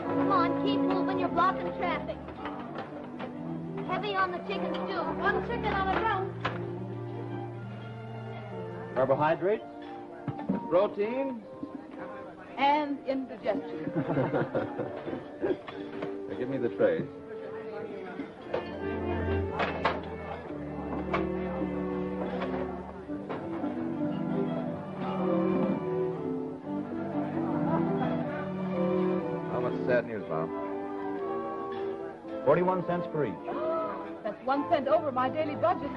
Come on, keep moving. You're blocking traffic. Heavy on the chicken stew. One chicken on a roast. Carbohydrates, protein, And indigestion. Now, give me the trays. How much is sad news, Bob? 41 cents per each. That's 1 cent over my daily budget.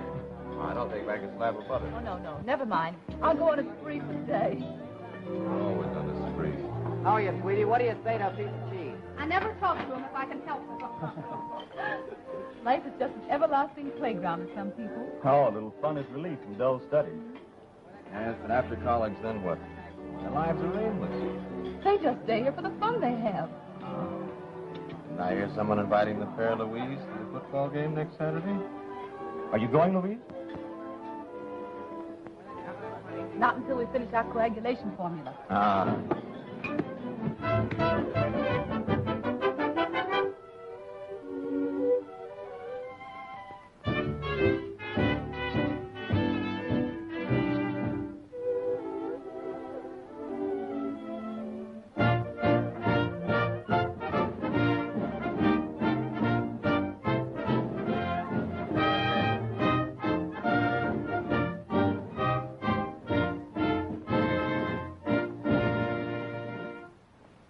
All right, I'll take back a slab of butter. Oh, no. Never mind. I'll go on a spree for today. Always on a spree. How are you, sweetie? What do you say to a piece of cheese? I never talk to him if I can help it. Life is just an everlasting playground to some people. Oh, a little fun is relief from dull study. Yes, but after college, then what? Their lives are aimless. They just stay here for the fun they have. And I hear someone inviting the fair Louise to the football game next Saturday. Are you going, Louise? Not until we finish our coagulation formula. Ah.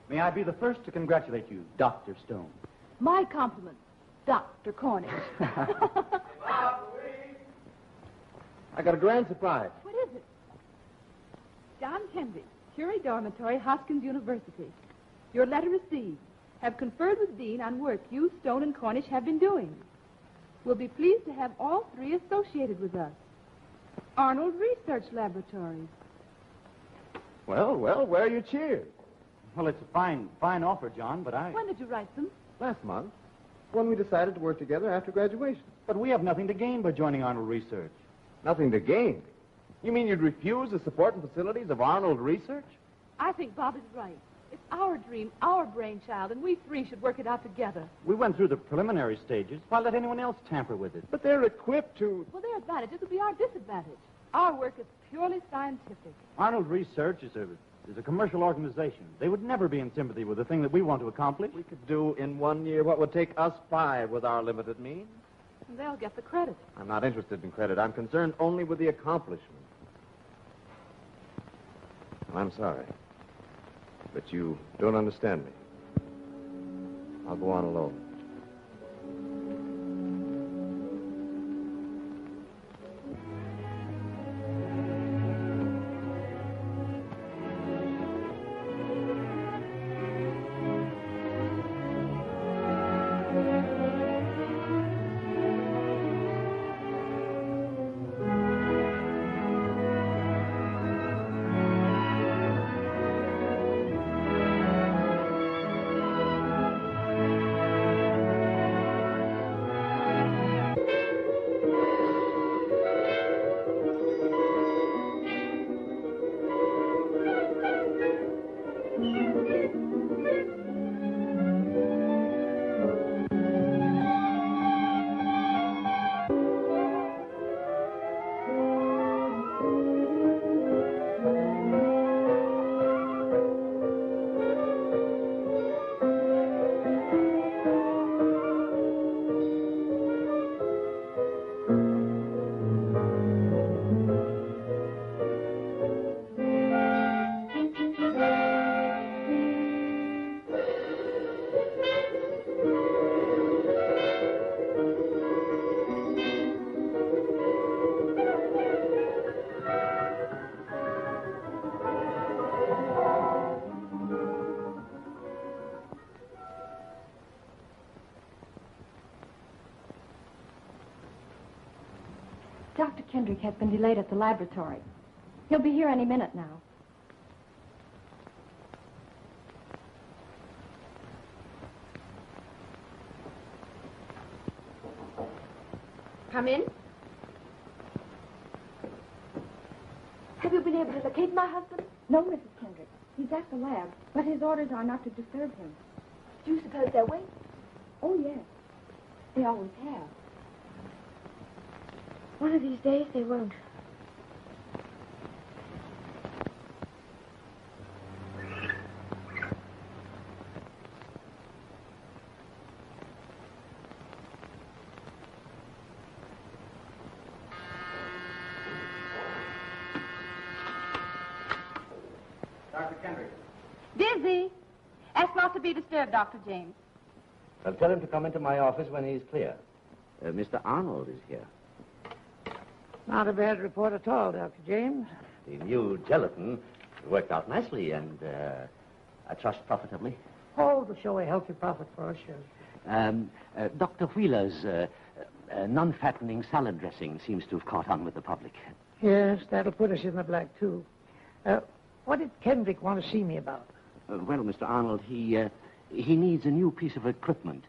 May I be the first to congratulate you, Dr. Stone. My compliments, Dr. Cornish. I got a grand surprise. What is it? John Kendrick, Curie Dormitory, Hoskins University. Your letter received. Have conferred with Dean on work you, Stone, and Cornish have been doing. We'll be pleased to have all three associated with us. Arnold Research Laboratories. Well, where are your cheers? Well, it's a fine offer, John, but When did you write them? Last month, when we decided to work together after graduation. But we have nothing to gain by joining Arnold Research. Nothing to gain. You mean you'd refuse the support and facilities of Arnold Research? I think Bob is right. It's our dream, our brainchild, and we three should work it out together. We went through the preliminary stages. Why let anyone else tamper with it? But they're equipped to... Well, their advantages will be our disadvantage. Our work is purely scientific. Arnold Research is a commercial organization. They would never be in sympathy with the thing that we want to accomplish. We could do in 1 year what would take us 5 with our limited means. And they'll get the credit. I'm not interested in credit. I'm concerned only with the accomplishment. Well, I'm sorry. But you don't understand me. I'll go on alone. Dr. Kendrick has been delayed at the laboratory. He'll be here any minute now. Come in. been able to locate my husband? No, Mrs. Kendrick. He's at the lab, but his orders are not to disturb him. Do you suppose they'll wait? Oh, yes. They always have. One of these days they won't. Dr. Kendrick. Dizzy. Ask not to be disturbed, Dr. James. I'll tell him to come into my office when he's clear. Mr. Arnold is here. Not a bad report at all, Dr. James. The new gelatin worked out nicely and, I trust, profitably. Oh, to show a healthy profit for us, yes. Dr. Wheeler's non-fattening salad dressing seems to have caught on with the public. Yes, that'll put us in the black, too. What did Kendrick want to see me about? Well, Mr. Arnold, he needs a new piece of equipment,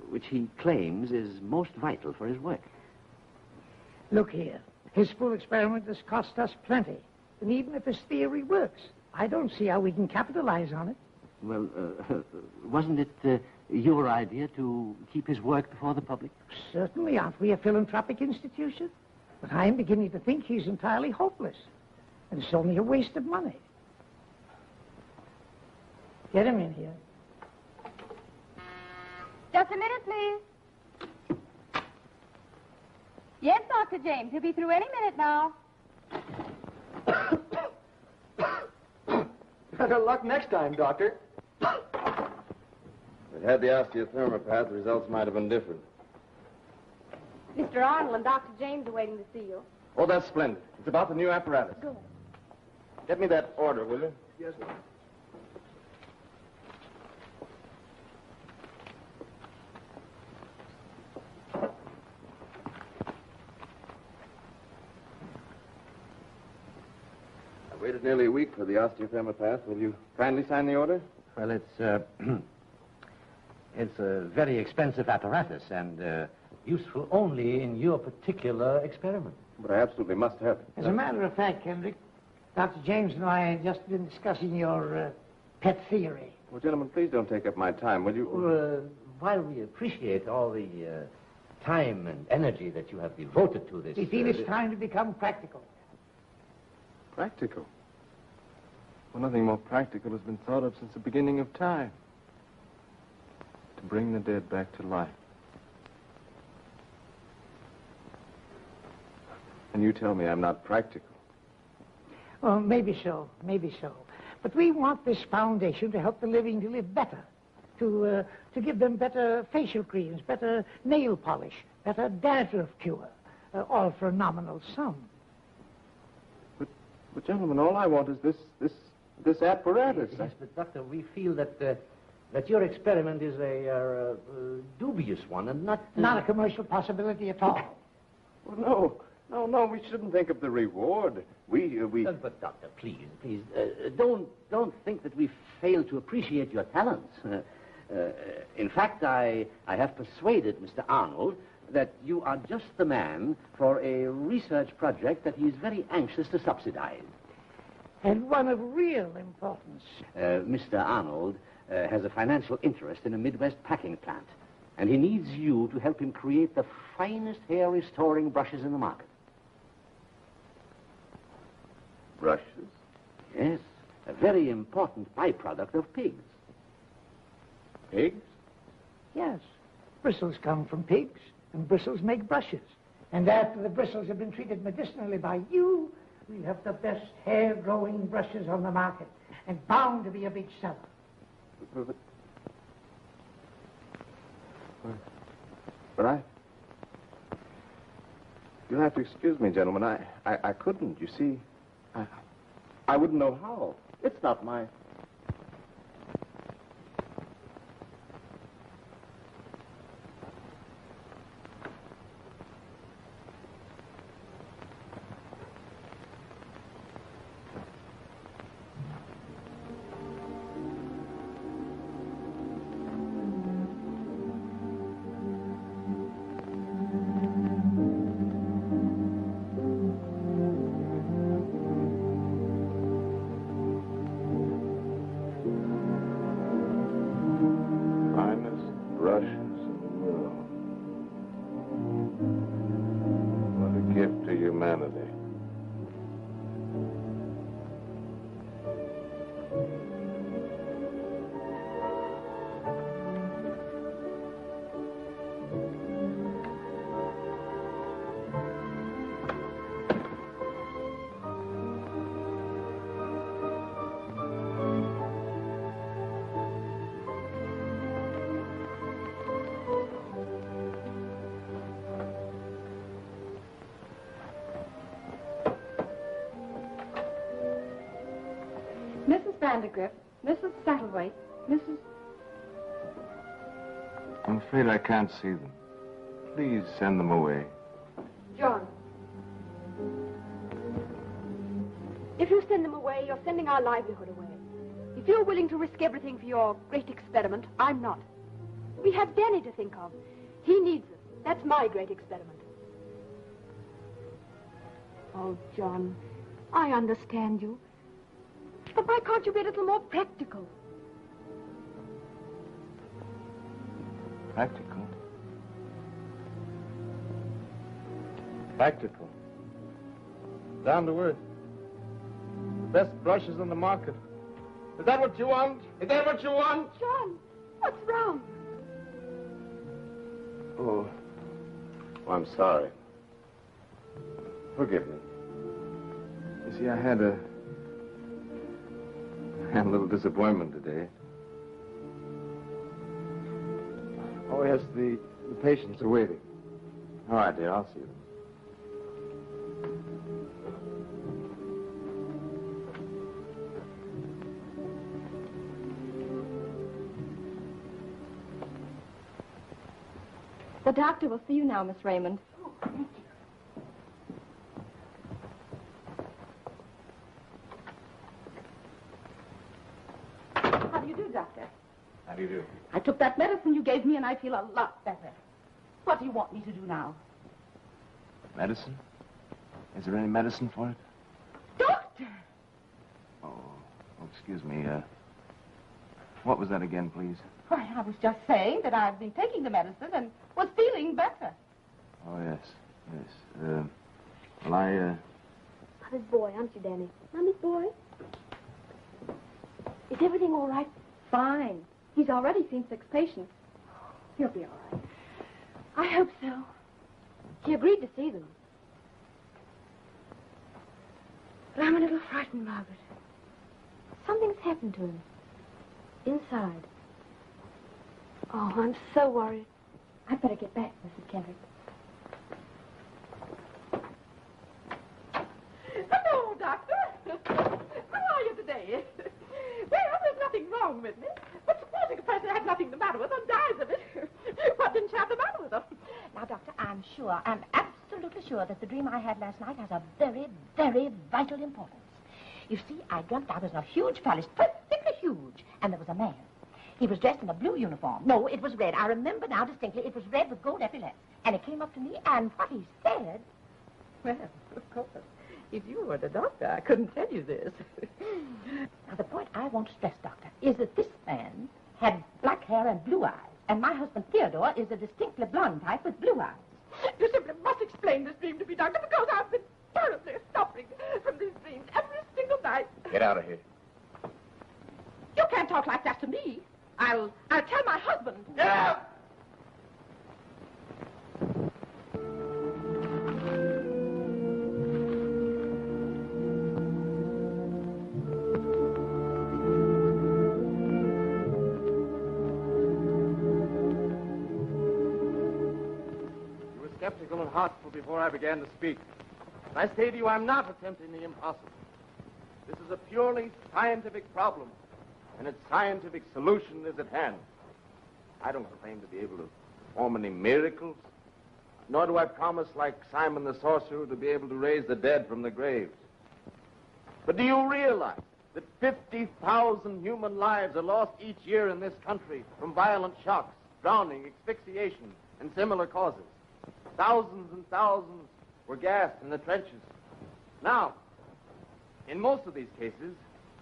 which he claims is most vital for his work. Look here. His full experiment has cost us plenty. And even if his theory works, I don't see how we can capitalize on it. Well, wasn't it your idea to keep his work before the public? Certainly, aren't we a philanthropic institution? But I'm beginning to think he's entirely hopeless. And it's only a waste of money. Get him in here. Just a minute, please. Yes, Dr. James. He'll be through any minute now. Better luck next time, Doctor. If it had the osteothermopath, the results might have been different. Mr. Arnold and Dr. James are waiting to see you. Oh, that's splendid. It's about the new apparatus. Good. Get me that order, will you? Yes, sir. I waited nearly a week for the osteothermopath. Will you kindly sign the order? Well, it's a very expensive apparatus and useful only in your particular experiment. But I absolutely must have it. As a matter of fact, Kendrick, Dr. James and I had just been discussing your pet theory. Well, gentlemen, please don't take up my time, will you? While we appreciate all the time and energy that you have devoted to this... We feel it's time to become practical. Practical? Well, nothing more practical has been thought of since the beginning of time. To bring the dead back to life. And you tell me I'm not practical. Well, maybe so, maybe so. But we want this foundation to help the living to live better, to give them better facial creams, better nail polish, better dandruff cure, all for a nominal sum. But gentlemen, all I want is this apparatus. Yes, but Doctor, we feel that that your experiment is a dubious one and not... Not a commercial possibility at all. Well, no, we shouldn't think of the reward. We... But, Doctor, please, don't think that we fail to appreciate your talents. In fact, I have persuaded Mr. Arnold that you are just the man for a research project that he's very anxious to subsidize. And one of real importance. Mr. Arnold has a financial interest in a Midwest packing plant, and he needs you to help him create the finest hair-restoring brushes in the market. Brushes? Yes, a very important byproduct of pigs. Pigs? Yes. Bristles come from pigs, and bristles make brushes. And after the bristles have been treated medicinally by you, we'll have the best hair-growing brushes on the market, and bound to be a big seller. But you'll have to excuse me, gentlemen. I couldn't, you see. I wouldn't know how. It's not my... Mrs. Vandergrift, Mrs. Satterthwaite, Mrs. I'm afraid I can't see them. Please send them away. John. If you send them away, you're sending our livelihood away. If you're willing to risk everything for your great experiment, I'm not. We have Danny to think of. He needs us. That's my great experiment. Oh, John, I understand you. But why can't you be a little more practical? Practical? Practical. Down to earth. The best brushes on the market. Is that what you want? Is that what you want? John, what's wrong? Oh, I'm sorry. Forgive me. You see, I had a little disappointment today. Oh, yes, the patients are waiting. All right, dear, I'll see them. The doctor will see you now, Miss Raymond. How do you do, Doctor? How do you do? I took that medicine you gave me, and I feel a lot better. What do you want me to do now? Medicine? Is there any medicine for it? Doctor! Oh, excuse me. What was that again, please? Why, I was just saying that I've been taking the medicine and was feeling better. Oh, yes. Well, I, Mommy's boy, aren't you, Danny? Mommy's boy? Is everything all right? Fine. He's already seen 6 patients. He'll be all right. I hope so. He agreed to see them. But I'm a little frightened, Margaret. Something's happened to him. Inside. Oh, I'm so worried. I'd better get back, Mrs. Kendrick. Hello, Doctor. How are you today? Well, there's nothing wrong with me. But supposing a person has nothing the matter with them, dies of it. What didn't you have the matter with them? Now, Doctor, I'm absolutely sure that the dream I had last night has a very, very vital importance. You see, I dreamt I was in a huge palace, perfectly huge, and there was a man. He was dressed in a blue uniform. No, it was red. I remember now distinctly. It was red with gold epaulets. And he came up to me, and what he said... Well, of course. If you were the doctor, I couldn't tell you this. Now, the point I want to stress, Doctor, is that this man had black hair and blue eyes. And my husband, Theodore, is a distinctly blonde type with blue eyes. You simply must explain this dream to me, Doctor, because I've been terribly suffering from these dreams every single night. Get out of here. You can't talk like that to me. I'll tell my husband. Get out! You were skeptical and hostile before I began to speak. And I say to you, I'm not attempting the impossible. This is a purely scientific problem, and its scientific solution is at hand. I don't claim to be able to perform any miracles, nor do I promise, like Simon the sorcerer, to be able to raise the dead from the graves. But do you realize that 50,000 human lives are lost each year in this country from violent shocks, drowning, asphyxiation, and similar causes? Thousands and thousands were gassed in the trenches. Now, in most of these cases,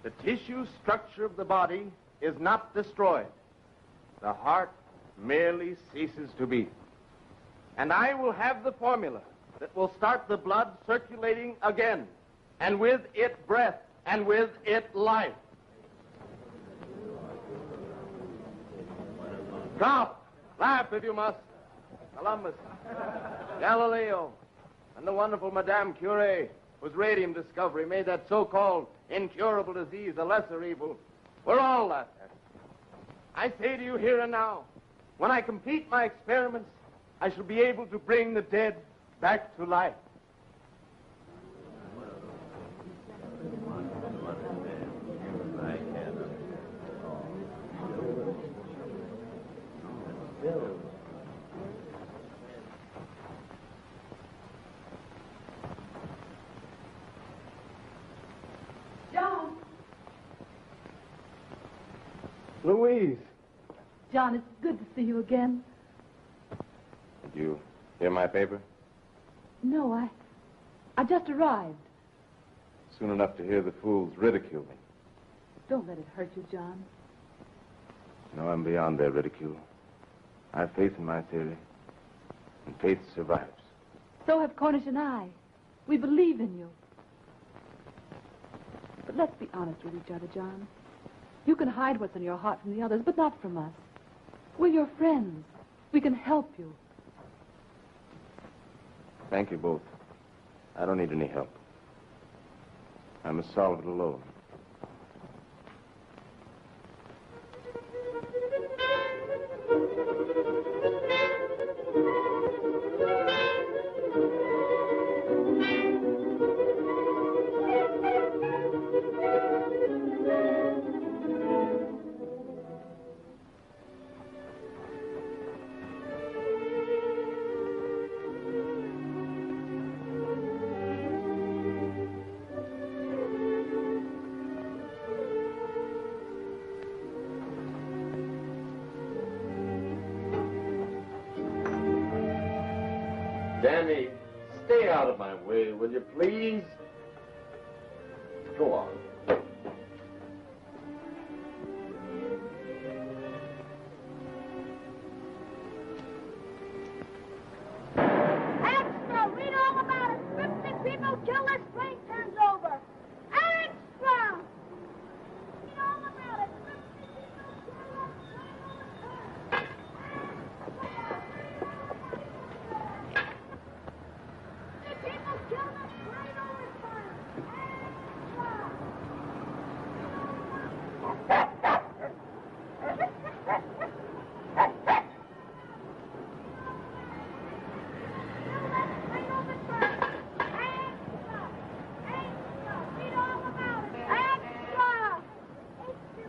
the tissue structure of the body is not destroyed. The heart merely ceases to beat. And I will have the formula that will start the blood circulating again, and with it breath, and with it life. Cough, laugh if you must. Columbus, Galileo, and the wonderful Madame Curie, whose radium discovery made that so-called incurable disease a lesser evil. We're all laughed at. I say to you here and now, when I complete my experiments, I shall be able to bring the dead back to life. Louise. John, it's good to see you again. Did you hear my paper? No, I just arrived. Soon enough to hear the fools ridicule me. Don't let it hurt you, John. No, I'm beyond their ridicule. I have faith in my theory. And faith survives. So have Cornish and I. We believe in you. But let's be honest with each other, John. You can hide what's in your heart from the others, but not from us. We're your friends. We can help you. Thank you both. I don't need any help. I must solve it alone. Danny, stay out of my way, will you please? Go on. Extra! Read all about it. 50 people killed as plane turns over. Extra! Read all about it. 50 people killed as plane overturned. People killed as plane overturned.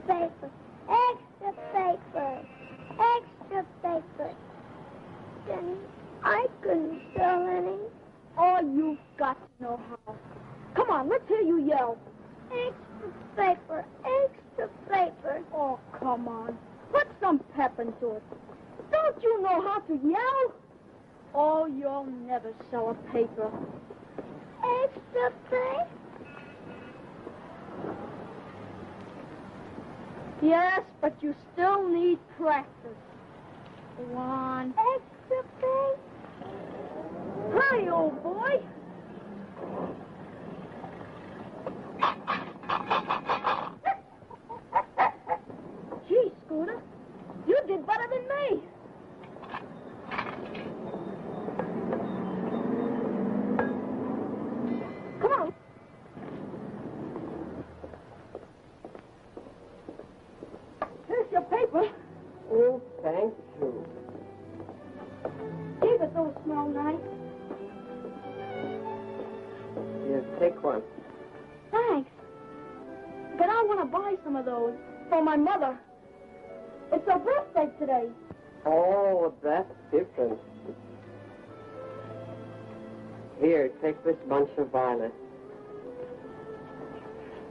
Paper, extra paper, extra paper. Then I couldn't sell any. Oh, you've got to know how. Come on, let's hear you yell. Extra paper, extra paper. Oh, come on. Put some pep into it. Don't you know how to yell? Oh, you'll never sell a paper. Extra paper? Yes, but you still need practice. Go on. Extra paper? Hurry, old boy. Gee, Scooter, you did better than me. Come on. Here's your paper. Oh, thank you. Gee, but those smell nice. Here, take one. Thanks. But I want to buy some of those for my mother. It's her birthday today. Oh, that's different. Here, take this bunch of violets.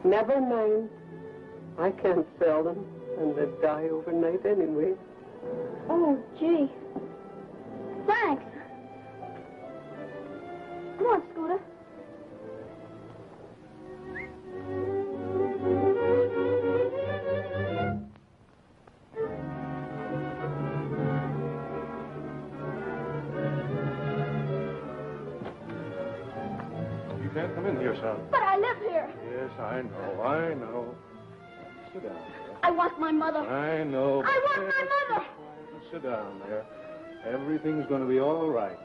Never mind. I can't sell them, and they'd die overnight anyway. Oh, gee. Thanks. Come on, Scooter. You can't come in here, son. But I live here. Yes, I know. Sit down there. I want my mother. I know. I want my mother. Sit down there. Everything's going to be all right.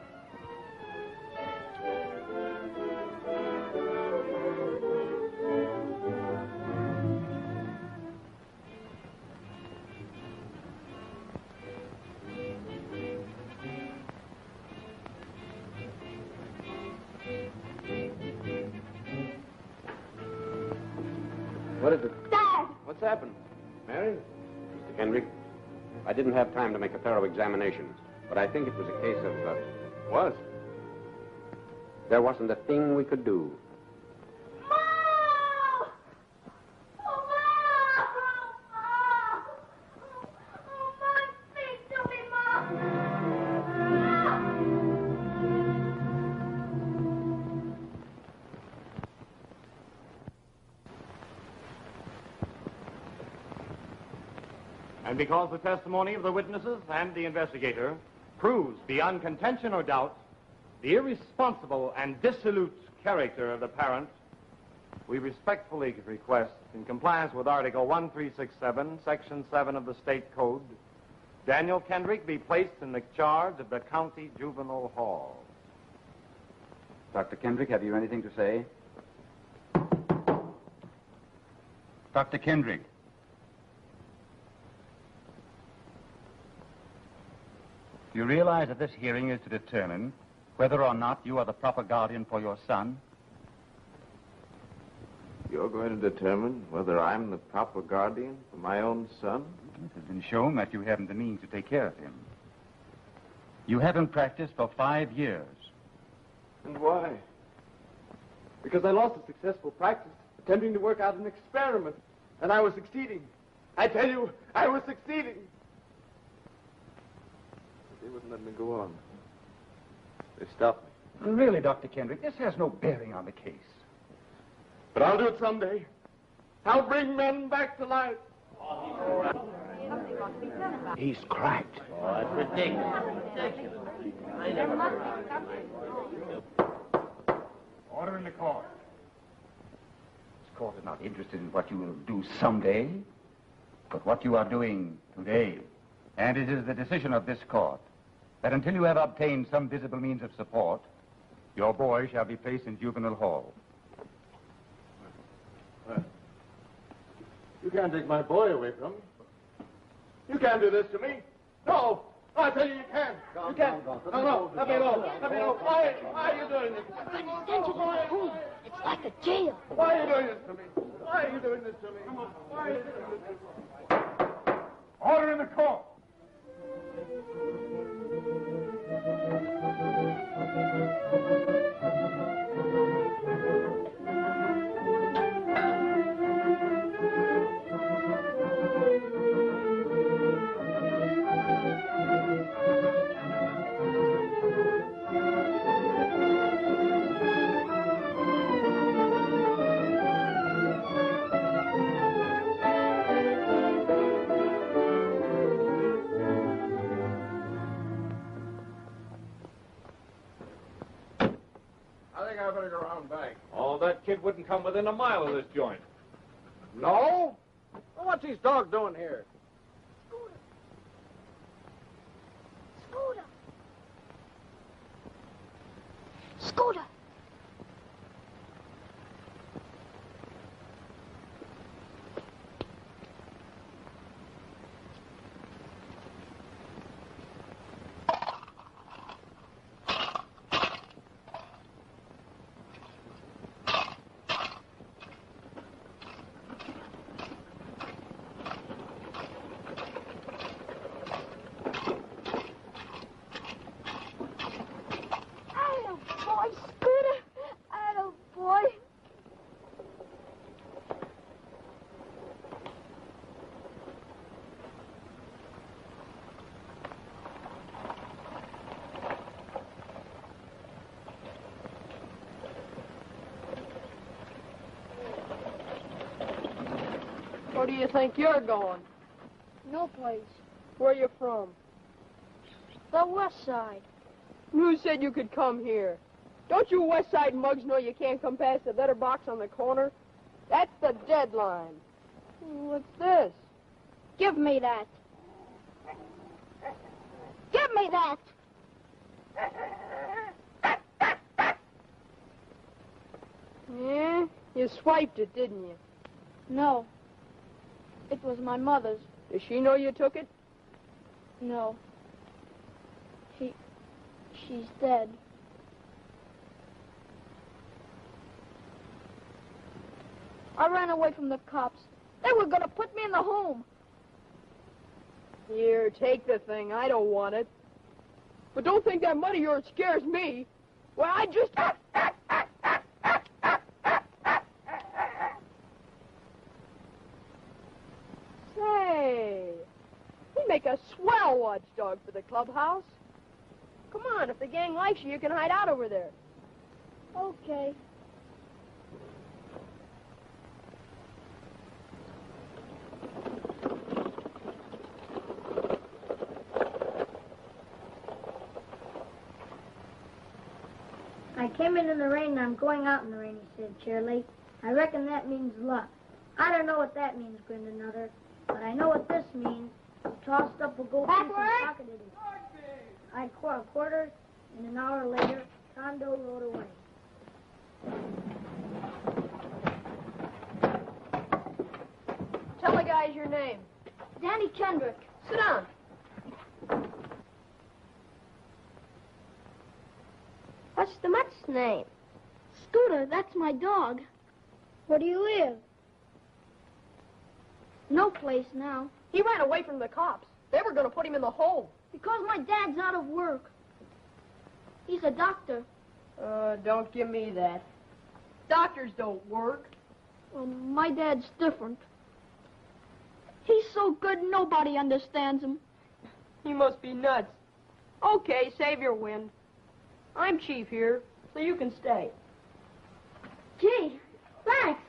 What is it? Dad! What's happened? Mary? Mr. Kendrick, I didn't have time to make a thorough examination, but I think it was a case of, Was? there wasn't a thing we could do. Mom! Oh, Mom! And because the testimony of the witnesses and the investigator proves beyond contention or doubt the irresponsible and dissolute character of the parent, we respectfully request, in compliance with Article 1367, Section 7 of the State Code, Daniel Kendrick be placed in the charge of the County Juvenile Hall. Dr. Kendrick, have you anything to say? Dr. Kendrick. You realize that this hearing is to determine whether or not you are the proper guardian for your son? You're going to determine whether I'm the proper guardian for my own son? It has been shown that you haven't the means to take care of him. You haven't practiced for 5 years. And why? Because I lost a successful practice attempting to work out an experiment. And I was succeeding. I tell you, I was succeeding. But they wouldn't let me go on. They stopped me. Really, Dr. Kendrick, this has no bearing on the case. But I'll do it someday. I'll bring men back to life. He's cracked. Oh, that's ridiculous. Order in the court. This court is not interested in what you will do someday, but what you are doing today. And it is the decision of this court that until you have obtained some visible means of support, your boy shall be placed in juvenile hall. You can't take my boy away from me. You can't do this to me. No. I tell you, you can't. You can't. No. Let me alone. Let me alone. Why are you doing this? Send you to my home. It's like a jail. Why are you doing this to me? Why are you doing this to me? Why are you doing this to me? Order in the court. I better go around back. Oh, that kid wouldn't come within a mile of this joint. No? Well, what's these dogs doing here? Scooter. Scooter. Where do you think you're going? No place. Where you from? The west side. Who said you could come here? Don't you West Side mugs know you can't come past the letterbox on the corner? That's the deadline. What's this? Give me that. Give me that. Yeah? You swiped it, didn't you? No. It was my mother's. Does she know you took it? No. She's dead. I ran away from the cops. They were going to put me in the home. Here, take the thing. I don't want it. But don't think that money of yours scares me. Well, I just... Say, you make a swell watchdog for the clubhouse. Come on, if the gang likes you, you can hide out over there. Okay. came in the rain and I'm going out in the rain, he said cheerily. I reckon that means luck. I don't know what that means, grinned another, but I know what this means. He tossed up a gold piece and pocketed it. I quartered, and an hour later, Tondo rode away. Tell the guys your name. Danny Kendrick. Sit down. What's the mutt's name? Scooter, that's my dog. Where do you live? No place now. He ran away from the cops. They were going to put him in the hole. Because my dad's out of work. He's a doctor. Don't give me that. Doctors don't work. Well, my dad's different. He's so good nobody understands him. He must be nuts. Okay, save your wind. I'm chief here, so you can stay. Gee, thanks.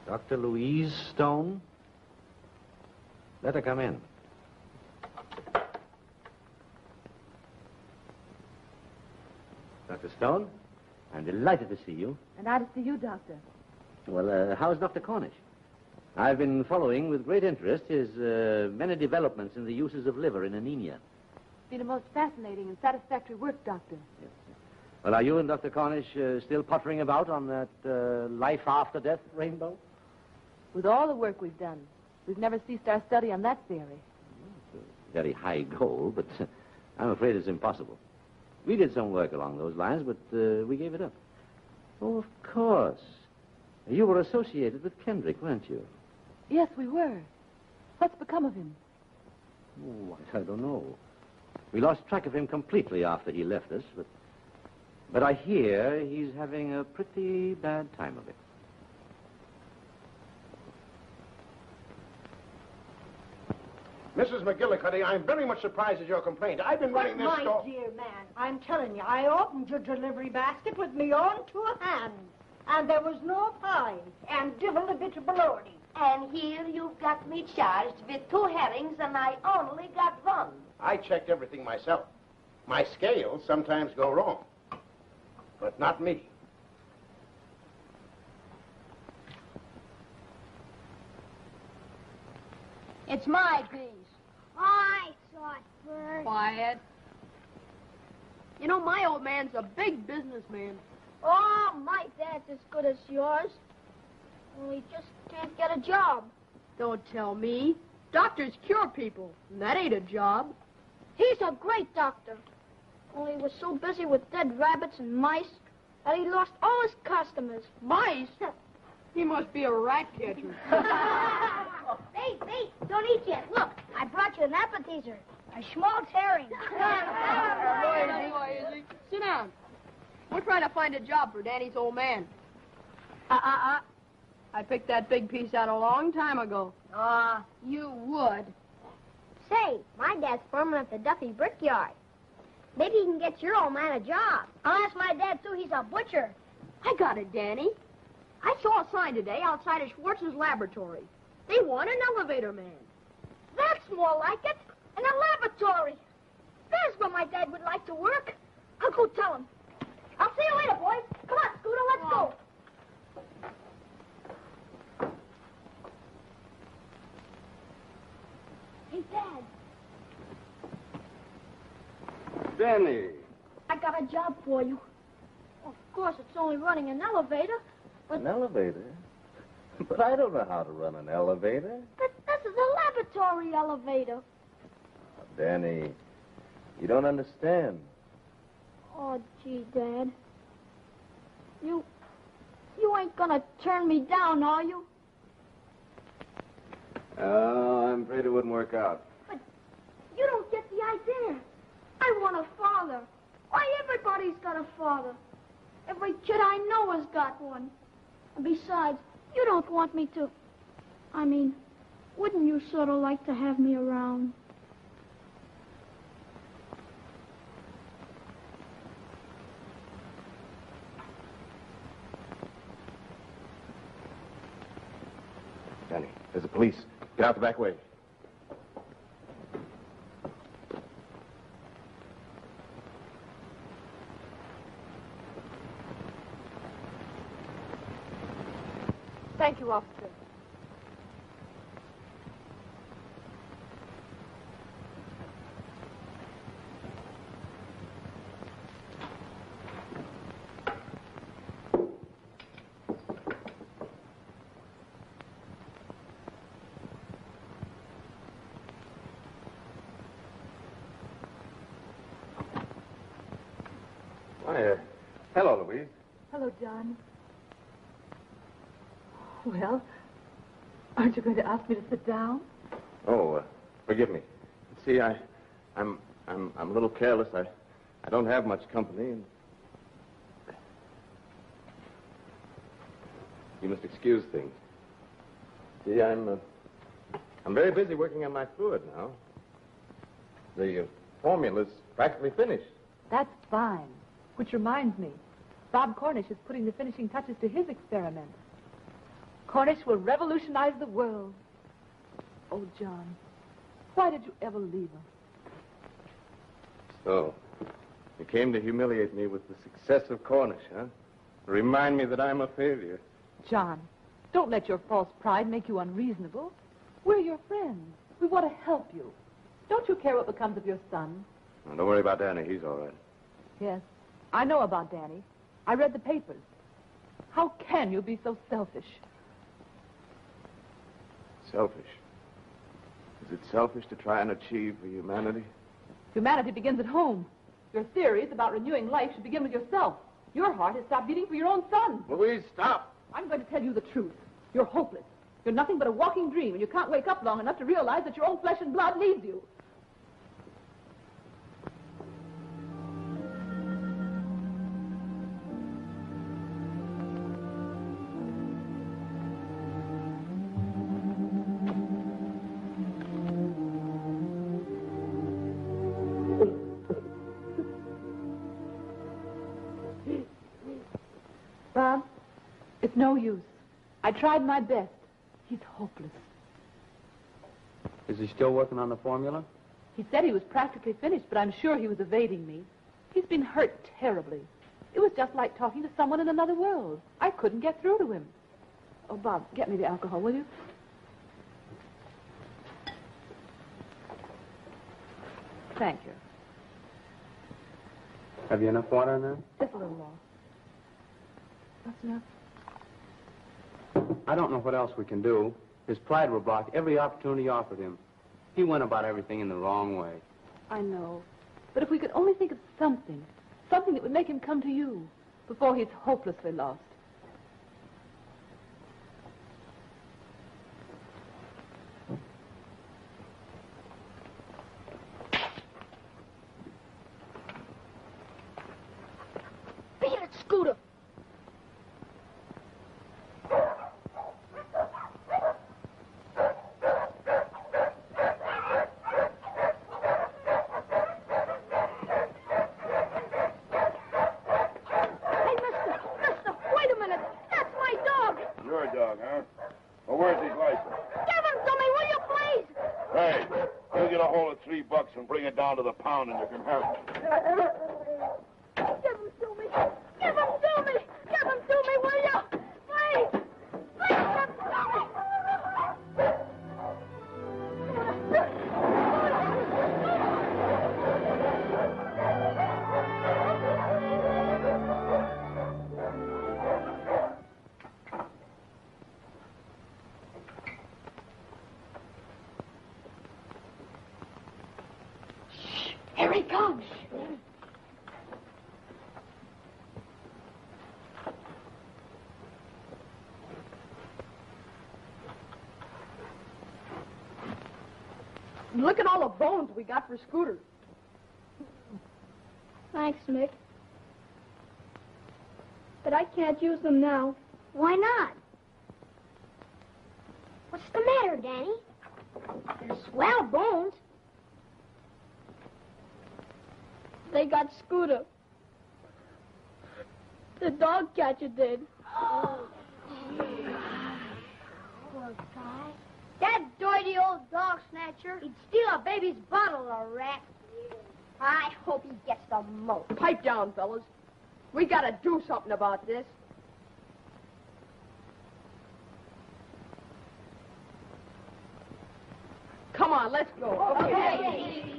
Dr. Louise Stone? Let her come in. Dr. Stone, I'm delighted to see you. And I to see you, Doctor. Well, how's Dr. Cornish? I've been following with great interest his many developments in the uses of liver in anemia. It's been a most fascinating and satisfactory work, Doctor. Yes. Well, are you and Dr. Cornish still pottering about on that life after death rainbow? With all the work we've done, we've never ceased our study on that theory. It's a very high goal, but I'm afraid it's impossible. We did some work along those lines, but we gave it up. Oh, of course. You were associated with Kendrick, weren't you? Yes, we were. What's become of him? Oh, I don't know. We lost track of him completely after he left us, but I hear he's having a pretty bad time of it. Mrs. McGillicuddy, I'm very much surprised at your complaint. I've been running this store... My dear man, I'm telling you, I opened your delivery basket with me own two hands, and there was no pie, and divil a bit of bologna. And here you've got me charged with 2 herrings, and I only got 1. I checked everything myself. My scales sometimes go wrong, but not me. It's my piece. I saw it first. Quiet. You know, my old man's a big businessman. Oh, my dad's as good as yours. Only just can't get a job. Don't tell me. Doctors cure people, and that ain't a job. He's a great doctor. Only he was so busy with dead rabbits and mice that he lost all his customers. Mice? He must be a rat catcher. Hey, don't eat yet. Look, I brought you an appetizer. A schmaltz herring. Sit down. We're trying to find a job for Danny's old man. I picked that big piece out a long time ago. You would. Say, my dad's foreman at the Duffy Brickyard. Maybe he can get your old man a job. I'll ask my dad, too. He's a butcher. I got it, Danny. I saw a sign today outside of Schwartz's laboratory. They want an elevator man. That's more like it. In a laboratory. There's where my dad would like to work. I'll go tell him. I'll see you later, boys. Come on, Scooter, let's go. Hey, Dad. Danny. I got a job for you. Of course, it's only running an elevator, but... An elevator? But I don't know how to run an elevator. But this is a laboratory elevator. Danny, you don't understand. Oh, gee, Dad. You ain't gonna turn me down, are you? Oh, I'm afraid it wouldn't work out. But you don't get the idea. I want a father. Why, everybody's got a father. Every kid I know has got one. And besides, you don't want me to... I mean, wouldn't you sort of like to have me around? police. Get out the back way. Thank you, officer. Why, hello, Louise. Hello, John. Well, aren't you going to ask me to sit down? Oh, forgive me. See, I'm a little careless. I don't have much company, and you must excuse things. See, I'm very busy working on my fluid now. The formula's practically finished. That's fine. Which reminds me, Bob Cornish is putting the finishing touches to his experiment. Cornish will revolutionize the world. Oh, John, why did you ever leave us? So, you came to humiliate me with the success of Cornish, huh? Remind me that I'm a failure. John, don't let your false pride make you unreasonable. We're your friends. We want to help you. Don't you care what becomes of your son? Now, don't worry about Danny. He's all right. Yes, I know about Danny. I read the papers. How can you be so selfish? Selfish? Is it selfish to try and achieve for humanity? Humanity begins at home. Your theories about renewing life should begin with yourself. Your heart has stopped beating for your own son. Louise, stop! I'm going to tell you the truth. You're hopeless. You're nothing but a walking dream, and you can't wake up long enough to realize that your own flesh and blood needs you. Bob, it's no use. I tried my best. He's hopeless. Is he still working on the formula? He said he was practically finished, but I'm sure he was evading me. He's been hurt terribly. It was just like talking to someone in another world. I couldn't get through to him. Oh, Bob, get me the alcohol, will you? Thank you. Have you enough water in there? Just a little more. That's enough. I don't know what else we can do. His pride will block every opportunity offered him. He went about everything in the wrong way. I know. But if we could only think of something that would make him come to you before he's hopelessly lost. Beat it, Scooter. Your dog, huh? Well, where's his license? Give him to me, will you, please? Hey, you get a hold of $3 and bring it down to the pound and you can have it. Give him to me. Give him to me. Give him to me, will you? Please. Please give him to me. Here he comes. Look at all the bones we got for Scooter. Thanks, Mick. But I can't use them now. Why not? What's the matter, Danny? They're swell bones. They got Scooter. The dog catcher did. Poor guy. That dirty old dog snatcher. He'd steal a baby's bottle, a rat. I hope he gets the moat. Pipe down, fellas. We gotta do something about this. Come on, let's go. Okay.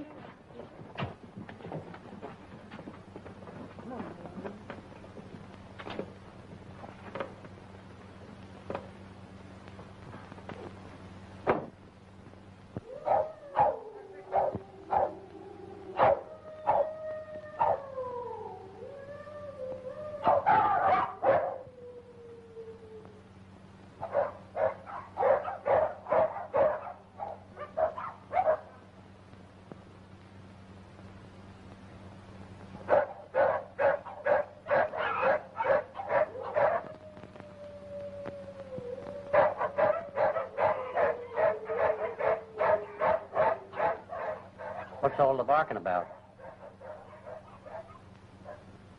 What's all the barking about?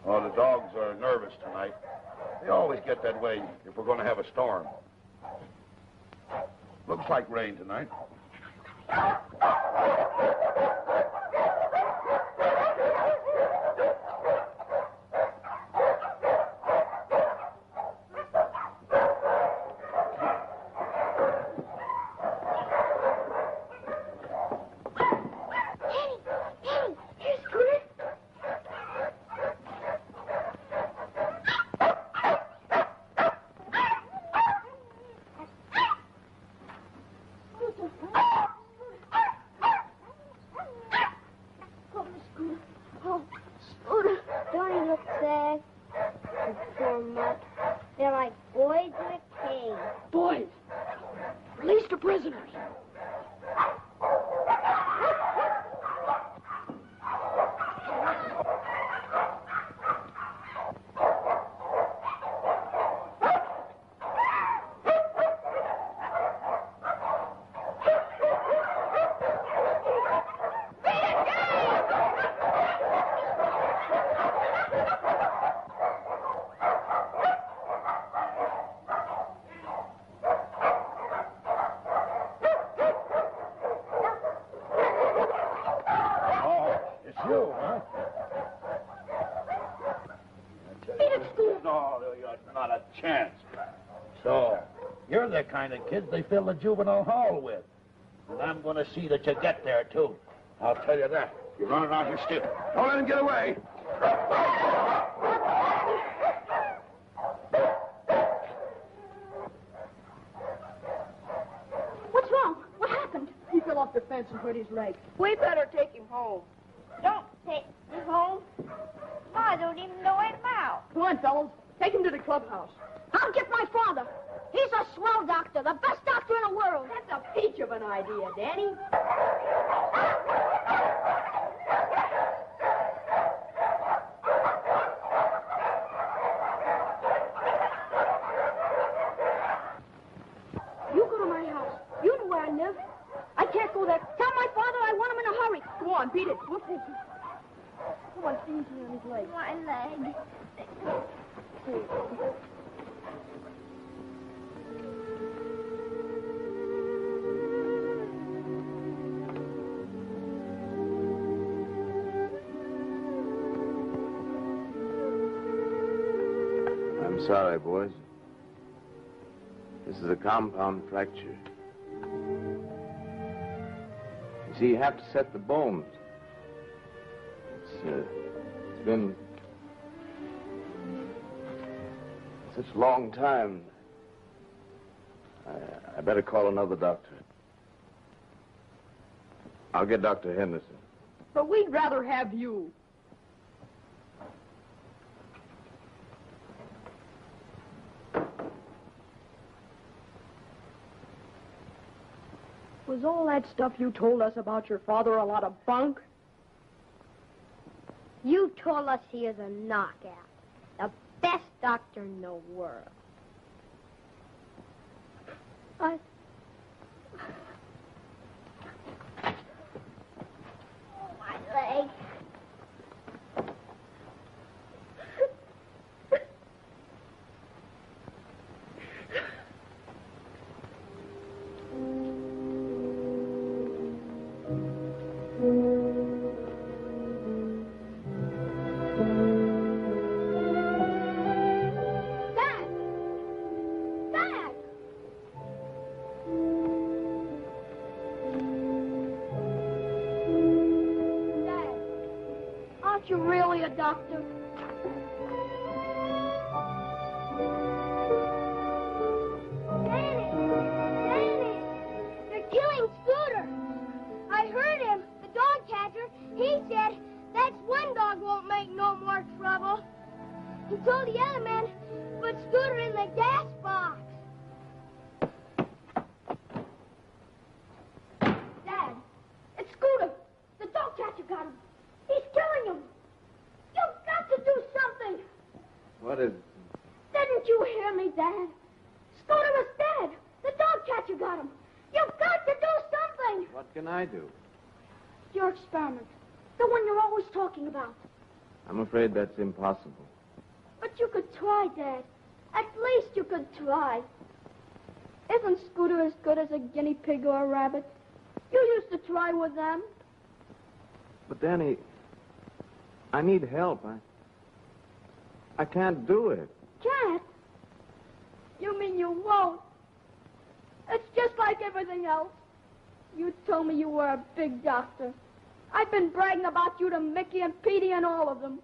Oh, the dogs are nervous tonight. They always get that way if we're going to have a storm. Looks like rain tonight. Kind of kids they fill the juvenile hall with. And I'm going to see that you get there, too. I'll tell you that. You're running out here still. Don't let him get away. What's wrong? What happened? He fell off the fence and hurt his leg. We better take him home. Don't take me home. I don't even know him now. Come on, fellas. Take him to the clubhouse. I'll get my father. He's a swell doctor, the best doctor in the world. That's a peach of an idea, Danny. You go to my house. You know where I live. I can't go there. Tell my father I want him in a hurry. Go on, beat it. We'll take you. Come on, easy on his leg. My leg. I'm sorry, boys. This is a compound fracture. You see, you have to set the bones. It's been such a long time. I better call another doctor. I'll get Dr. Henderson. But we'd rather have you. Was all that stuff you told us about your father a lot of bunk? You told us he is a knockout. The best doctor in the world. Oh, my leg. Aren't you really a doctor? Danny! They're killing Scooter. I heard him, the dog catcher. He said that's one dog won't make no more trouble. He told the other man put Scooter in the gas box. Dad, it's Scooter. The dog catcher got him. He's killing him. You've got to do something. What is it? Didn't you hear me, Dad? Scooter was dead. The dog catcher got him. You've got to do something. What can I do? Your experiment. The one you're always talking about. I'm afraid that's impossible. But you could try, Dad. At least you could try. Isn't Scooter as good as a guinea pig or a rabbit? You used to try with them. But, Danny, I need help. I can't do it. Can't? You mean you won't? It's just like everything else. You told me you were a big doctor. I've been bragging about you to Mickey and Petey and all of them.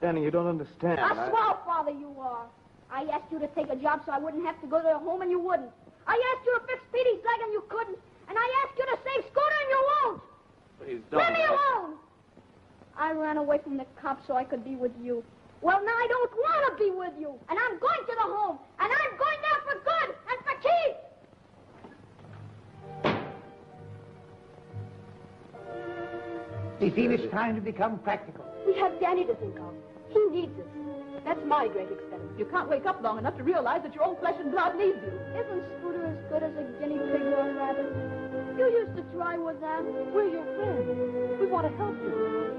Danny, you don't understand. A swell father you are. I asked you to take a job so I wouldn't have to go to their home, and you wouldn't. I asked you to fix Petey's leg, and you couldn't. And I asked you to save Scooter, and you won't. Please don't. Leave me alone. I ran away from the cops so I could be with you. Well, now I don't want to be with you. And I'm going to the home. And I'm going there for good and for keeps. They feel it's time to become practical. We have Danny to think of. He needs us. That's my great experiment. You can't wake up long enough to realize that your own flesh and blood needs you. Isn't Scooter as good as a guinea pig or a rabbit? You used to try with them. We're your friends. We want to help you.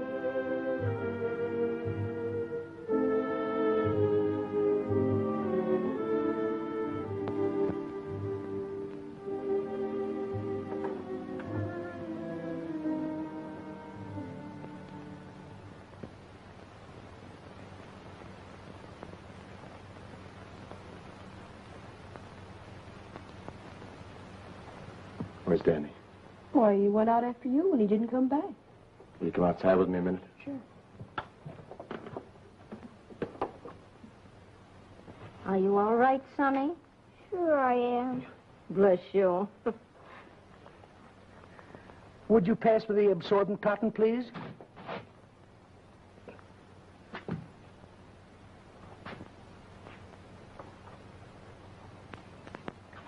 Where's Danny? Why, he went out after you and he didn't come back. Will you come outside with me a minute? Sure. Are you all right, Sonny? Sure I am. Bless you. Would you pass me the absorbent cotton, please? Come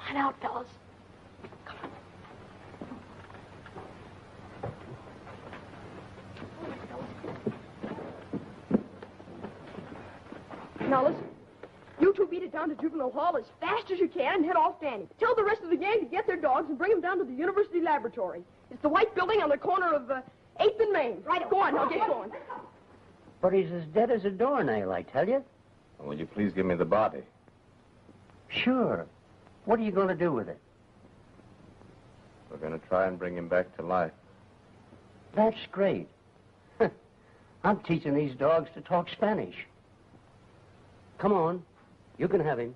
on out, fellas. Now listen, you two beat it down to Juvenile Hall as fast as you can and head off Danny. Tell the rest of the gang to get their dogs and bring them down to the University Laboratory. It's the white building on the corner of 8th and Main. Right. Go on, now get going. But he's as dead as a doornail, I tell you. Will you please give me the body? Sure. What are you going to do with it? We're going to try and bring him back to life. That's great. I'm teaching these dogs to talk Spanish. Come on. You can have him.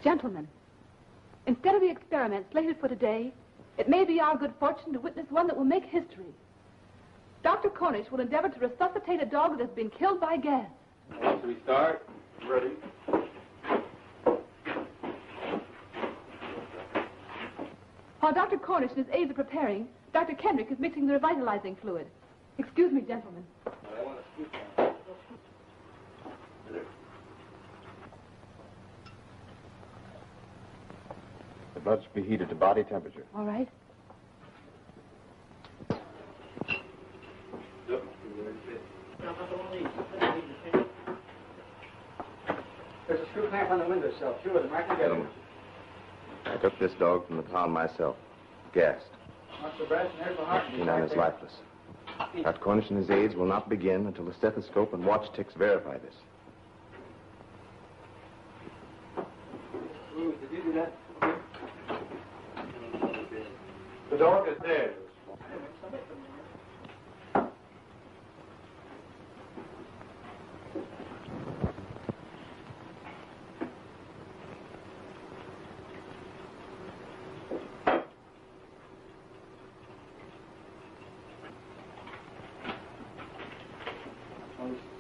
Gentlemen, instead of the experiment slated for today, it may be our good fortune to witness one that will make history. Dr. Cornish will endeavor to resuscitate a dog that has been killed by gas. Should we start? Ready. While Dr. Cornish and his aides are preparing, Dr. Kendrick is mixing the revitalizing fluid. Excuse me, gentlemen. The blood should be heated to body temperature. All right. There's a screw clamp on the windowsill. Two of them right together. Gentlemen, I took this dog from the pound myself, gassed. Watch the breast and there's the heart. Canine is lifeless. Dr. Cornish and his aides will not begin until the stethoscope and watch ticks verify this. Did you do that? The dog is dead.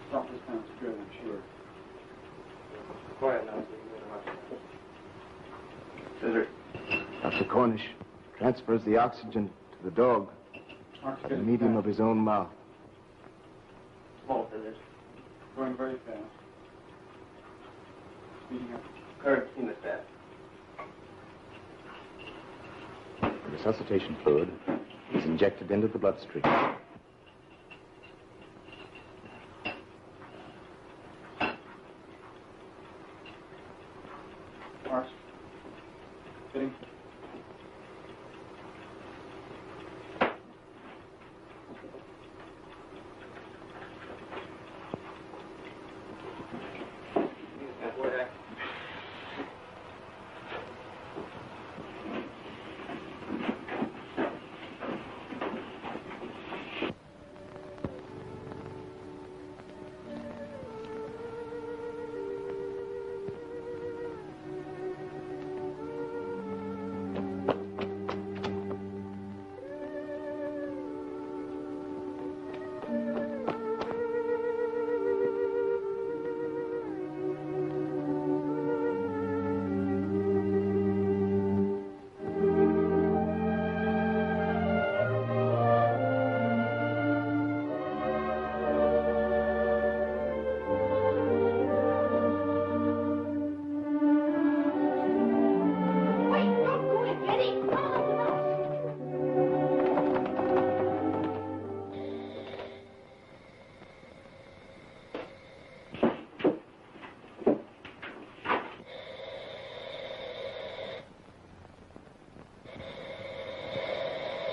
Stop this kind of screw, I'm sure. Quiet now. Scissor. Dr. Cornish transfers the oxygen to the dog by the medium of his own mouth. Slow, Scissors. Going very fast. Speeding up. Current hemostat. The resuscitation fluid is injected into the bloodstream. Marsh. Fitting.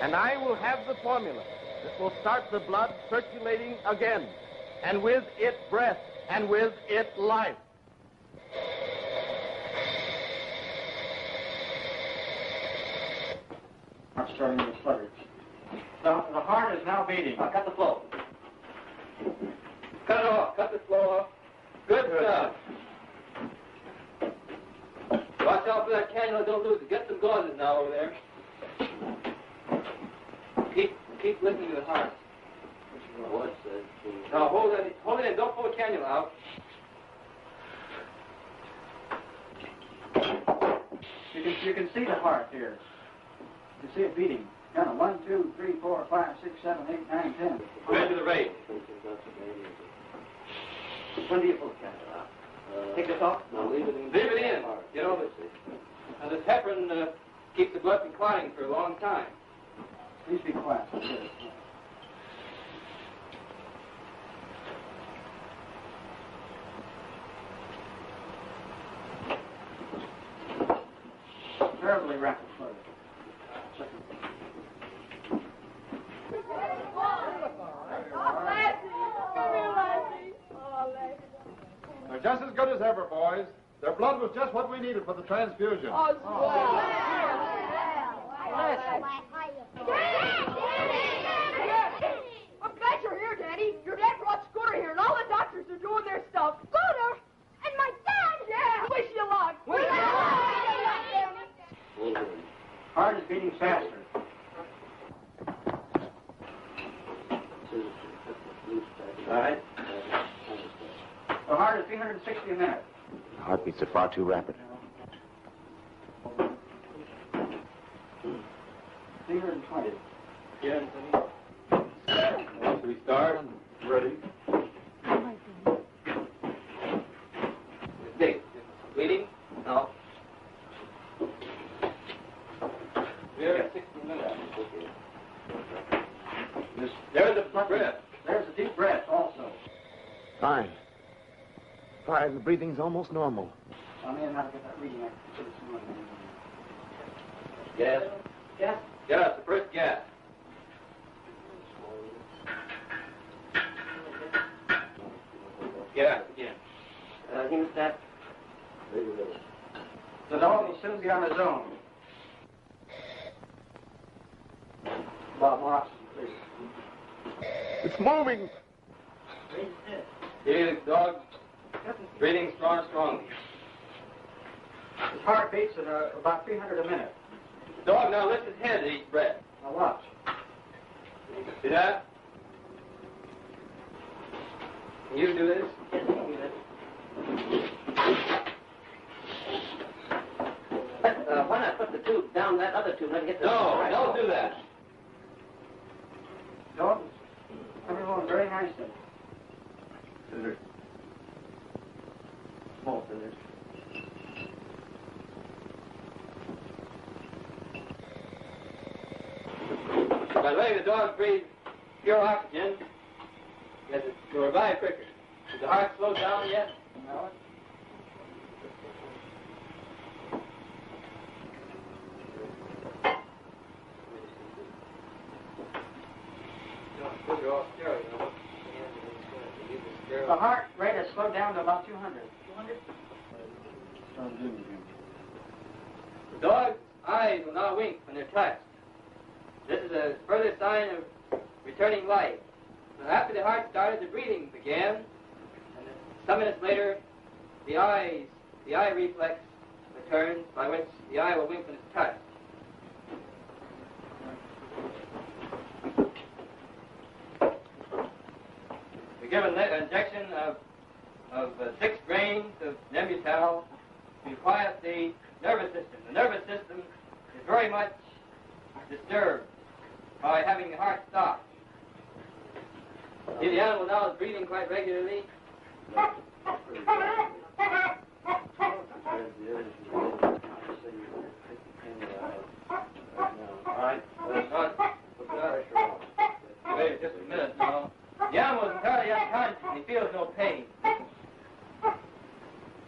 And I will have the formula that will start the blood circulating again, and with it breath, and with it life. Not starting to flutter. The heart is now beating. I'll cut the flow. Cut it off. Cut the flow off. Good stuff. Watch out for that cannula. Don't lose it. Get some gauzes now over there. Keep listening to the heart. Now hold it in. Don't pull the cannula out. You can see the heart here. You can see it beating. Kind of 1, 2, 3, 4, 5, 6, 7, 8, 9, 10. Ready to the race. When do you pull the cannula out? Take this off? No, leave it in. Leave it in. You know, and this heparin keeps the blood from clotting for a long time. Please be quiet. Terribly rapid flow. They're just as good as ever, boys. Their blood was just what we needed for the transfusion. I'm glad you're here, Daddy. Your dad brought Scooter here, and all the doctors are doing their stuff. Scooter? And my dad? Yeah. Wish you luck. Wish you luck. Heart is beating faster. All right. The heart is 360 a minute. The heartbeats are far too rapid. 320. Yeah, Anthony. We start. Ready. Dick, bleeding? No. We have 60 minutes. There's a breath. There's a deep breath also. Fine. Fine. The breathing's almost normal. I mean, how to get that reading after this morning. Gas. Gas? Gas, the first gas. Gas again. Hemostat. The dog will soon be on his own. Bob, more oxygen, please. It's moving. Here, dog. Breathing strong. His heart beats at about 300 a minute. Dog now lifts his head at each breath. Now watch. See that? Can you do this? Yes, he can do this. Why not put the tube down that other tube? Let it get the... No, don't do that. Dog is coming along very nicely. Scissors. Small scissors. By the way, the dog breathes pure oxygen. Yes, to revive quicker. Is the heart slowed down yet? No. The heart rate has slowed down to about 200. 200? The dog's eyes will now wink when they're touched. This is a further sign of returning life. So after the heart started, the breathing began, and some minutes later, the eye reflex returns, by which the eye will wink when it's touched. We give an injection of 6 grains of Nembutal to quiet the nervous system. The nervous system is very much disturbed by having the heart stop. See, the animal now is breathing quite regularly. All right. Wait just a minute now. The animal is entirely unconscious and he feels no pain.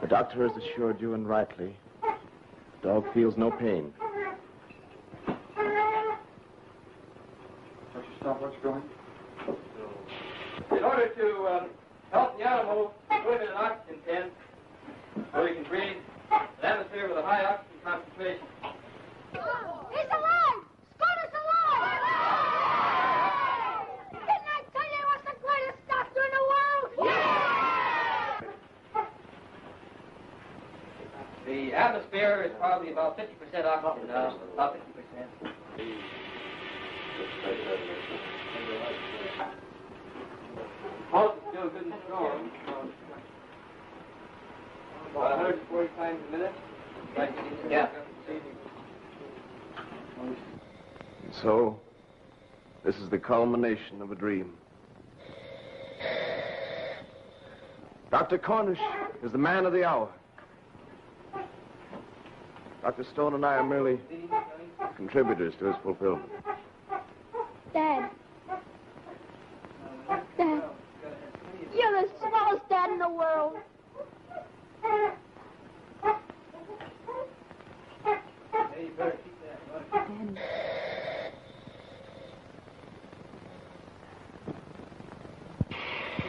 The doctor has assured you, and rightly, the dog feels no pain. Stop what's going. In order to help the animal put him in an oxygen tent so he can breathe an atmosphere with a high oxygen concentration. He's alive! Scott is alive! Didn't I tell you he was the greatest doctor in the world? Yeah! The atmosphere is probably about 50% oxygen now, about 50%. Pulse is still good and strong. About 140 times a minute. Yeah. So, this is the culmination of a dream. Dr. Cornish is the man of the hour. Dr. Stone and I are merely contributors to his fulfillment. Dad. Dad. You're the smallest dad in the world.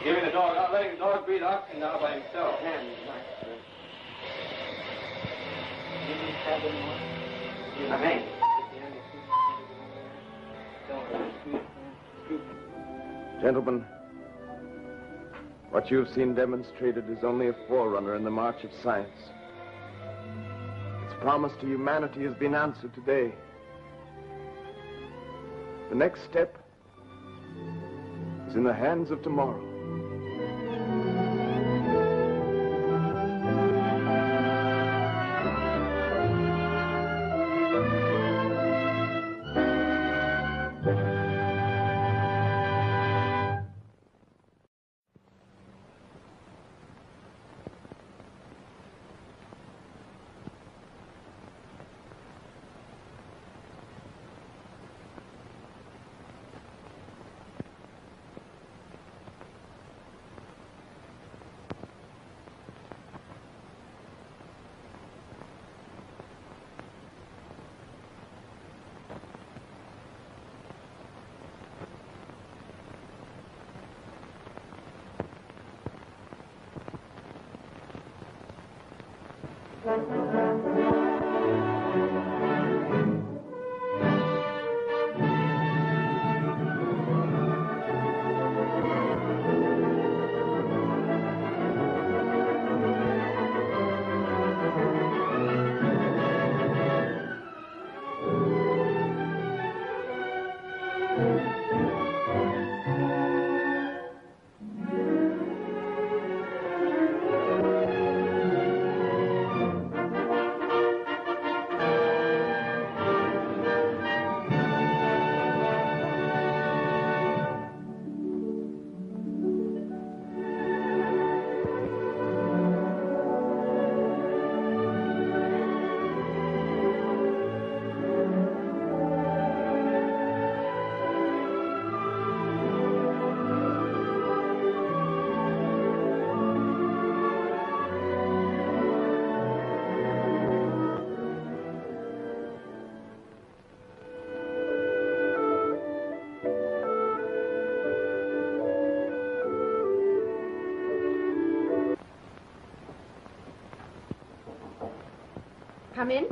Giving the dog, not letting the dog breathe oxygen now by himself. Amen. Gentlemen, what you have seen demonstrated is only a forerunner in the march of science. Its promise to humanity has been answered today. The next step is in the hands of tomorrow. Come in.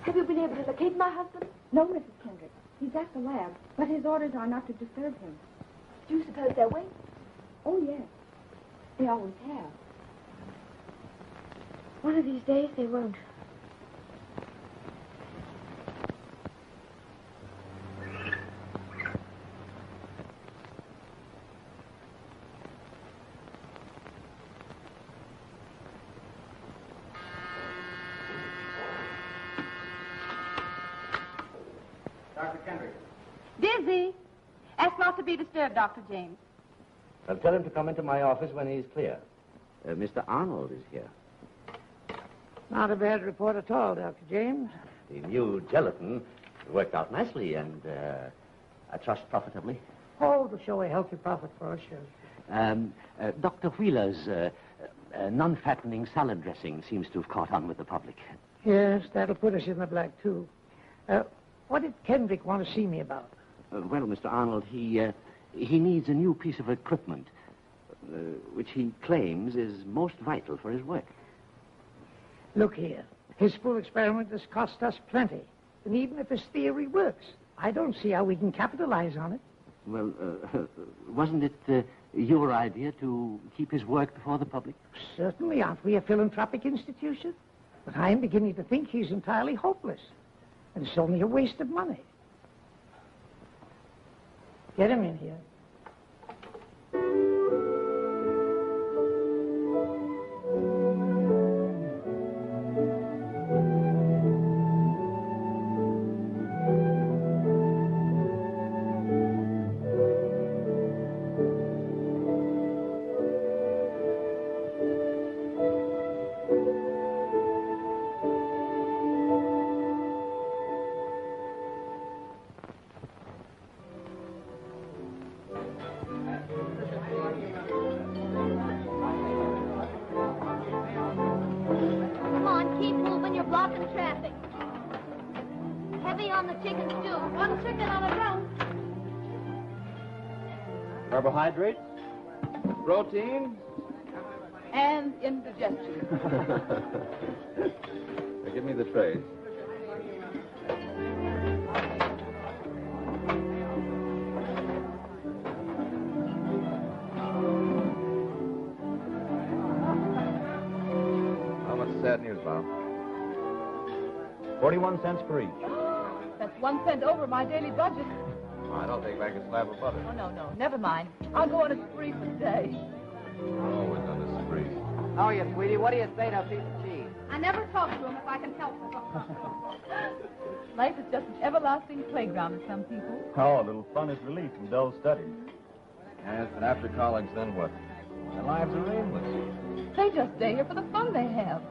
Have you been able to locate my husband? No, Mrs. Kendrick. He's at the lab, but his orders are not to disturb him. Do you suppose they'll wait? Oh, yes. They always have. One of these days they won't. Dr. Kendrick. Dizzy. Ask not to be disturbed, Dr. James. Well, tell him to come into my office when he's clear. Mr. Arnold is here. Not a bad report at all, Dr. James. The new gelatin worked out nicely and, I trust, profitably. Oh, to show a healthy profit for us, yes. Dr. Wheeler's non-fattening salad dressing seems to have caught on with the public. Yes, that'll put us in the black, too. What did Kendrick want to see me about? Well, Mr. Arnold, he needs a new piece of equipment, which he claims is most vital for his work. Look here. His full experiment has cost us plenty. And even if his theory works, I don't see how we can capitalize on it. Well, wasn't it your idea to keep his work before the public? Certainly. Aren't we a philanthropic institution? But I'm beginning to think he's entirely hopeless. And it's only a waste of money. Get him in here. Come on, keep moving. You're blocking traffic. Heavy on the chicken stew. One chicken on a drum. Carbohydrates, protein. And indigestion. Now, give me the trays. How much sad news, Bob? 41 cents per each. That's 1 cent over my daily budget. I don't take back a slab of butter. Oh, no. Never mind. I'll go on a spree for today. Always on the spree. How are you, sweetie? What do you say to a piece of cheese? I never talk to him if I can help it. Life is just an everlasting playground to some people. Oh, a little fun is relief from dull study. Yes, but after college, then what? Their lives are aimless. They just stay here for the fun they have.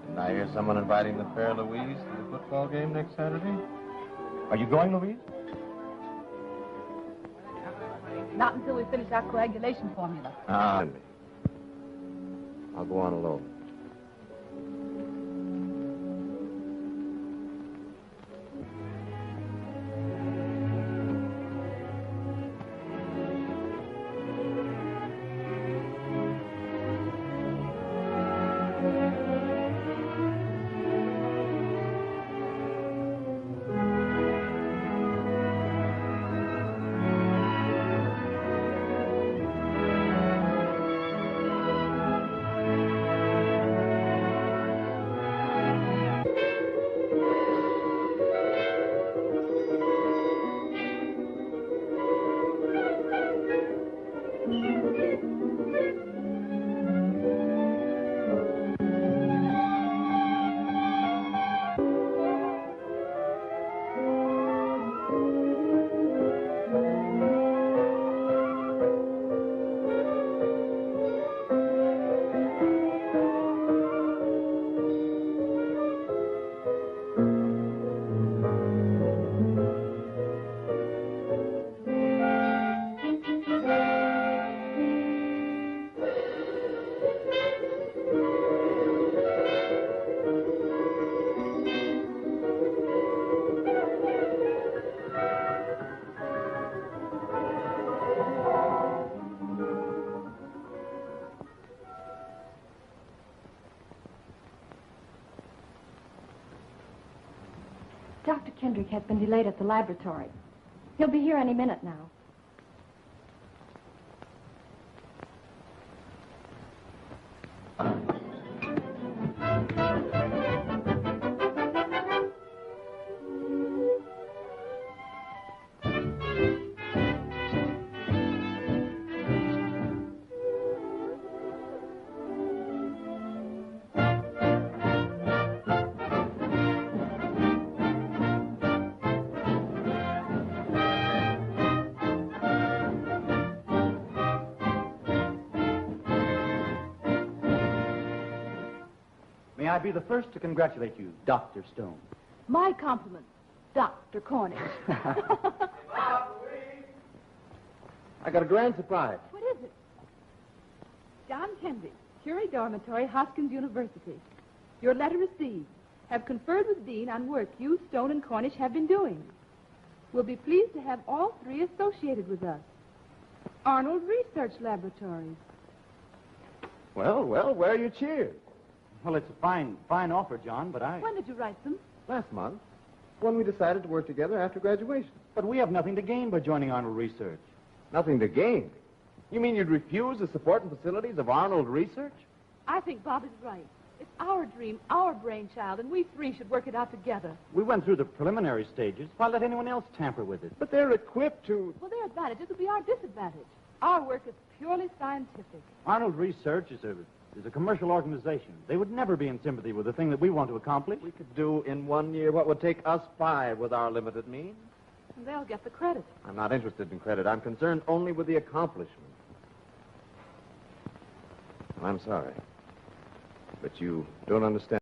Didn't I hear someone inviting the fair Louise to the football game next Saturday? Are you going, Louise? Not until we finish our coagulation formula. I'll go on alone. Dr. Kendrick has been delayed at the laboratory. He'll be here any minute now. May I be the first to congratulate you, Dr. Stone. My compliments, Dr. Cornish. I got a grand surprise. What is it? John Tenby, Curie Dormitory, Hoskins University. Your letter received. Have conferred with Dean on work you, Stone, and Cornish have been doing. We'll be pleased to have all three associated with us. Arnold Research Laboratories. Well, where are your cheers? Well, it's a fine offer, John, but When did you write them? Last month, when we decided to work together after graduation. But we have nothing to gain by joining Arnold Research. Nothing to gain? You mean you'd refuse the support and facilities of Arnold Research? I think Bob is right. It's our dream, our brainchild, and we three should work it out together. We went through the preliminary stages. Why let anyone else tamper with it? But they're equipped to... Well, their advantages will be our disadvantage. Our work is purely scientific. Arnold Research is a commercial organization. They would never be in sympathy with the thing that we want to accomplish. We could do in 1 year what would take us 5 with our limited means. And they'll get the credit. I'm not interested in credit. I'm concerned only with the accomplishment. I'm sorry. But you don't understand.